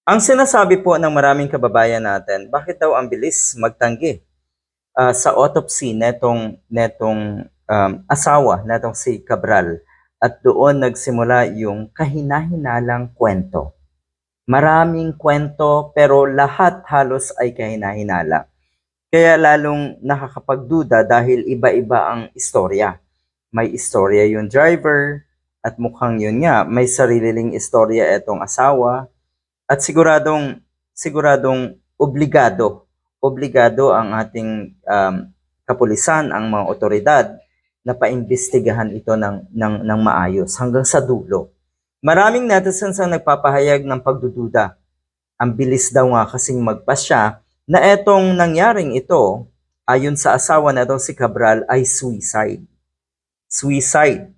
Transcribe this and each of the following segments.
Ang sinasabi po ng maraming kababayan natin, bakit daw ang bilis magtanggi sa autopsy netong asawa netong si Cabral at doon nagsimula yung kahina-hinalang kwento. Maraming kwento pero lahat halos ay kahina-hinala. Kaya lalong nakakapagduda dahil iba-iba ang istorya. May istorya yung driver at mukhang yun nga, may sariling istorya etong asawa at siguradong obligado ang ating kapulisan, ang mga otoridad na paimbestigahan ito ng maayos hanggang sa dulo. Maraming netizens ang nagpapahayag ng pagdududa. Ang bilis daw nga kasing magpasya na etong nangyaring ito, ayon sa asawa na itong si Cabral, ay suicide. Suicide.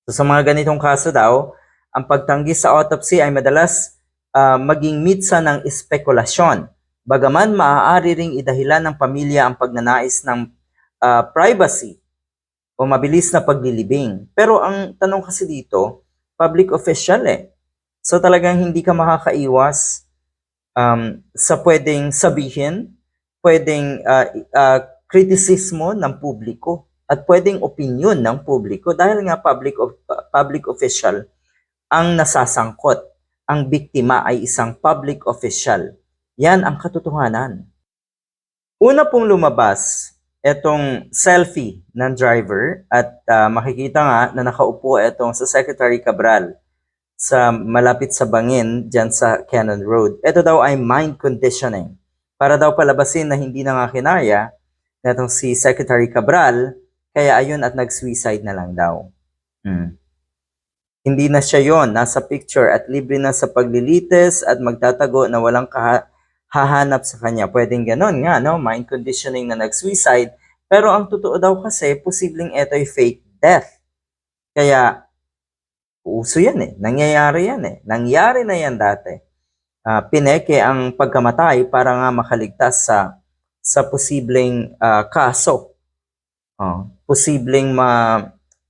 So sa mga ganitong kaso daw, ang pagtanggi sa autopsy ay madalas maging mitsa ng espekulasyon. Bagaman maaari ring idahilan ng pamilya ang pagnanais ng privacy o mabilis na paglilibing. Pero ang tanong kasi dito, public official eh. So talagang hindi ka makakaiwas sa pwedeng sabihin, pwedeng kritisismo ng publiko at pwedeng opinion ng publiko dahil nga public official ang nasasangkot. Ang biktima ay isang public official. Yan ang katotohanan. Una pong lumabas itong selfie ng driver at makikita nga na nakaupo itong sa Secretary Cabral sa malapit sa bangin dyan sa Cannon Road. Ito daw ay mind conditioning para daw palabasin na hindi na nga kinaya na itong si Secretary Cabral kaya ayun at nag-suicide na lang daw. Hindi na siya yon, nasa picture at libre na sa paglilitis at magtatago na walang hahanap sa kanya. Pwedeng ganon nga, no? Mind conditioning na nag-suicide. Pero ang totoo daw kasi, posibleng ito ay fake death. Kaya, uso yan eh. Nangyayari yan eh. Nangyari na yan dati. Pineke ang pagkamatay para nga makaligtas sa posibleng kaso. Posibleng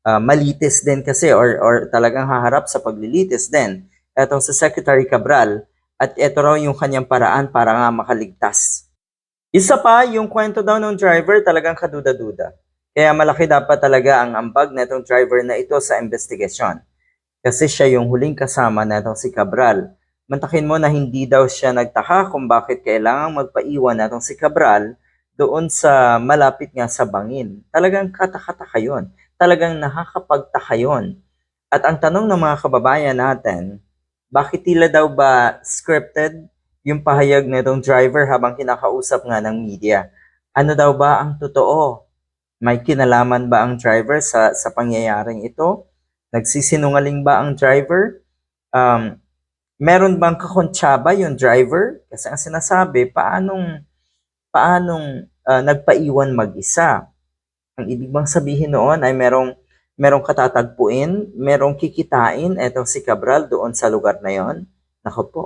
malitis din kasi or talagang haharap sa paglilitis din etong sa Secretary Cabral at ito raw yung kanyang paraan para nga makaligtas. Isa pa, yung kwento daw ng driver talagang kaduda-duda. Kaya malaki dapat talaga ang ambag na itong driver na ito sa investigasyon. Kasi siya yung huling kasama na itong si Cabral. Mantakin mo na hindi daw siya nagtaka kung bakit kailangang magpaiwan na itong si Cabral doon sa malapit nga sa bangin. Talagang katakataka yun. Talagang nakakapagtaka yun. At ang tanong ng mga kababayan natin, bakit tila daw ba scripted yung pahayag nitong driver habang kinakausap nga ng media? Ano daw ba ang totoo? May kinalaman ba ang driver sa pangyayaring ito? Nagsisinungaling ba ang driver? Meron bang kakontsaba yung driver? Kasi ang sinasabi, paanong nagpaiwan mag-isa? Ang ibig bang sabihin noon ay merong katatagpuin, merong kikitain etong si Cabral doon sa lugar na yon? Nako po,